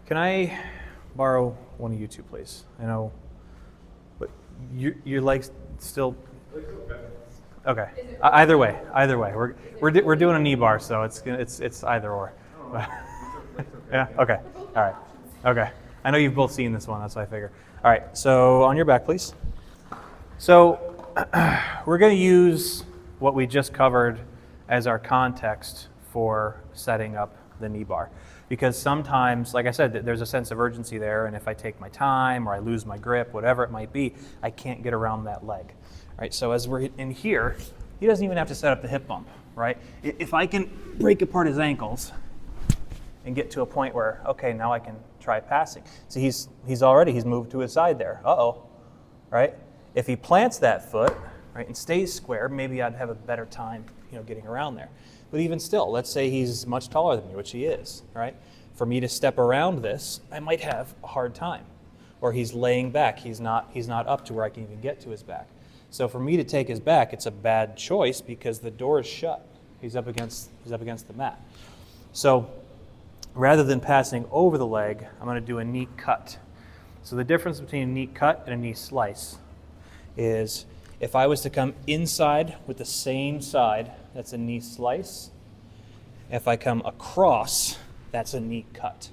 Can I borrow one of you two, please? I know, but your legs still. Okay. Either way. We're doing a knee bar, so it's either or. Yeah. Okay. All right. Okay. I know you've both seen this one. That's what I figure. All right. So on your back, please. So we're going to use what we just covered as our context for setting up the knee bar. Because sometimes, like I said, there's a sense of urgency there, and if I take my time or I lose my grip, whatever it might be, I can't get around that leg. Right? So as we're in here, he doesn't even have to set up the hip bump. Right? If I can break apart his ankles and get to a point where, okay, now I can try passing. See, he's moved to his side there. Uh-oh. Right? If he plants that foot, right, and stays square, maybe I'd have a better time, getting around there. But even still, let's say he's much taller than me, which he is, right? For me to step around this, I might have a hard time. Or he's laying back. He's not up to where I can even get to his back. So for me to take his back, it's a bad choice because the door is shut. He's up against the mat. So rather than passing over the leg, I'm going to do a knee cut. So the difference between a knee cut and a knee slice is if I was to come inside with the same side, that's a knee slice. If I come across, that's a knee cut,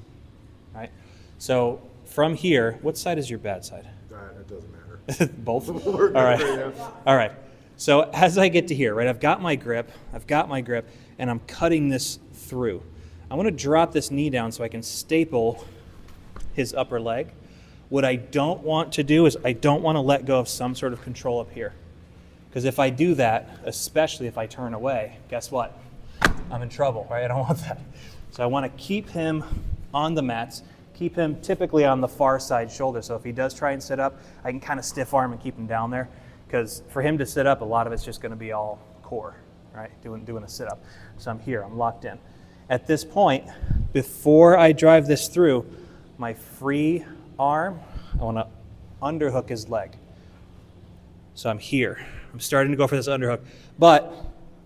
right? So from here, what side is your bad side? It doesn't matter. Both? All right. Yeah. All right. So as I get to here, right, I've got my grip, and I'm cutting this through. I want to drop this knee down so I can staple his upper leg. What I don't want to do is I don't want to let go of some sort of control up here. Because if I do that, especially if I turn away, guess what? I'm in trouble, right? I don't want that. So I want to keep him on the mats, keep him typically on the far side shoulder. So if he does try and sit up, I can kind of stiff arm and keep him down there. Because for him to sit up, a lot of it's just going to be all core, right? Doing a sit up. So I'm here, I'm locked in. At this point, before I drive this through, my free arm, I want to underhook his leg. So I'm here. I'm starting to go for this underhook. But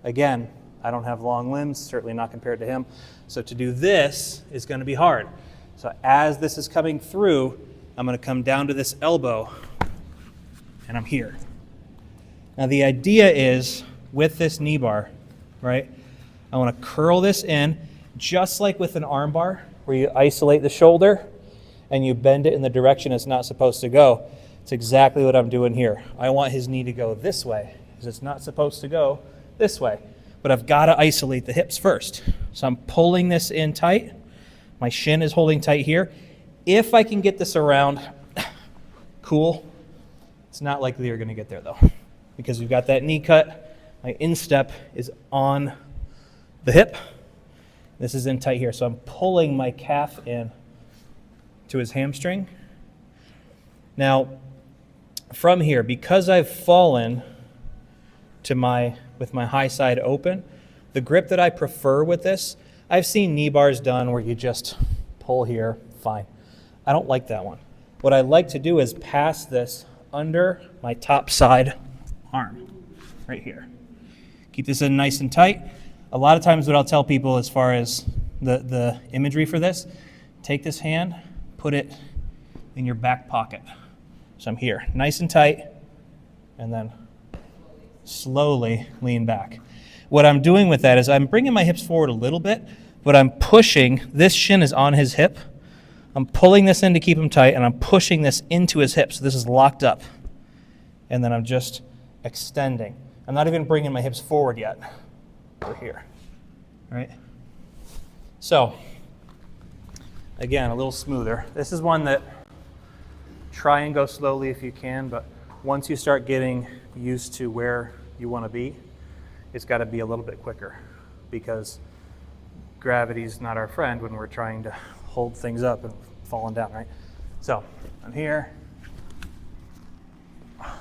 again, I don't have long limbs, certainly not compared to him. So to do this is going to be hard. So as this is coming through, I'm going to come down to this elbow and I'm here. Now the idea is with this knee bar, right? I want to curl this in just like with an arm bar where you isolate the shoulder and you bend it in the direction it's not supposed to go. It's exactly what I'm doing here. I want his knee to go this way because it's not supposed to go this way. But I've got to isolate the hips first. So I'm pulling this in tight. My shin is holding tight here. If I can get this around, cool. It's not likely you're going to get there though because we've got that knee cut. My instep is on the hip. This is in tight here. So I'm pulling my calf in to his hamstring. Now, from here, because I've fallen with my high side open, the grip that I prefer with this, I've seen knee bars done where you just pull here, fine. I don't like that one. What I like to do is pass this under my top side arm, right here. Keep this in nice and tight. A lot of times what I'll tell people as far as the imagery for this, take this hand, put it in your back pocket. So I'm here, nice and tight, and then slowly lean back. What I'm doing with that is I'm bringing my hips forward a little bit, but I'm pushing, this shin is on his hip. I'm pulling this in to keep him tight, and I'm pushing this into his hip, so this is locked up. And then I'm just extending. I'm not even bringing my hips forward yet. We're here, right? So, again, a little smoother. This is one that try and go slowly if you can, but once you start getting used to where you want to be, it's got to be a little bit quicker because gravity's not our friend when we're trying to hold things up and falling down, right? So I'm here,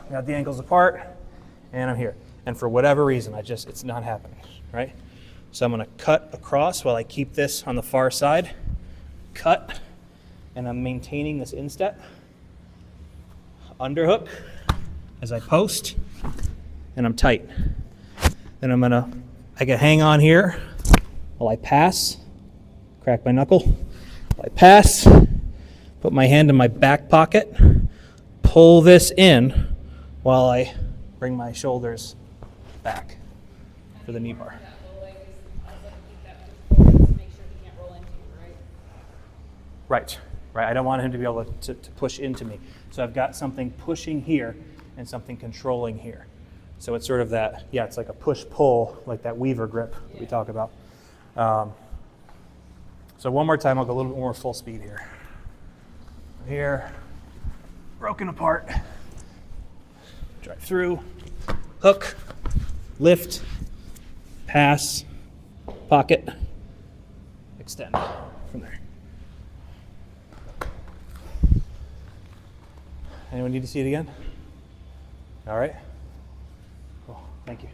got the ankles apart, and I'm here. And for whatever reason, it's not happening, right? So I'm going to cut across while I keep this on the far side, cut, and I'm maintaining this instep. Underhook as I post, and I'm tight. Then I can hang on here while I pass, crack my knuckle, while I pass, put my hand in my back pocket, pull this in while I bring my shoulders back for the knee bar. Right, right. I don't want him to be able to push into me. So I've got something pushing here and something controlling here. So it's sort of that, yeah, it's like a push-pull, like that Weaver grip that we talk about. So one more time, I'll go a little bit more full speed here. Here, broken apart, drive through, hook, lift, pass, pocket, extend from there. Anyone need to see it again? All right. Cool. Thank you.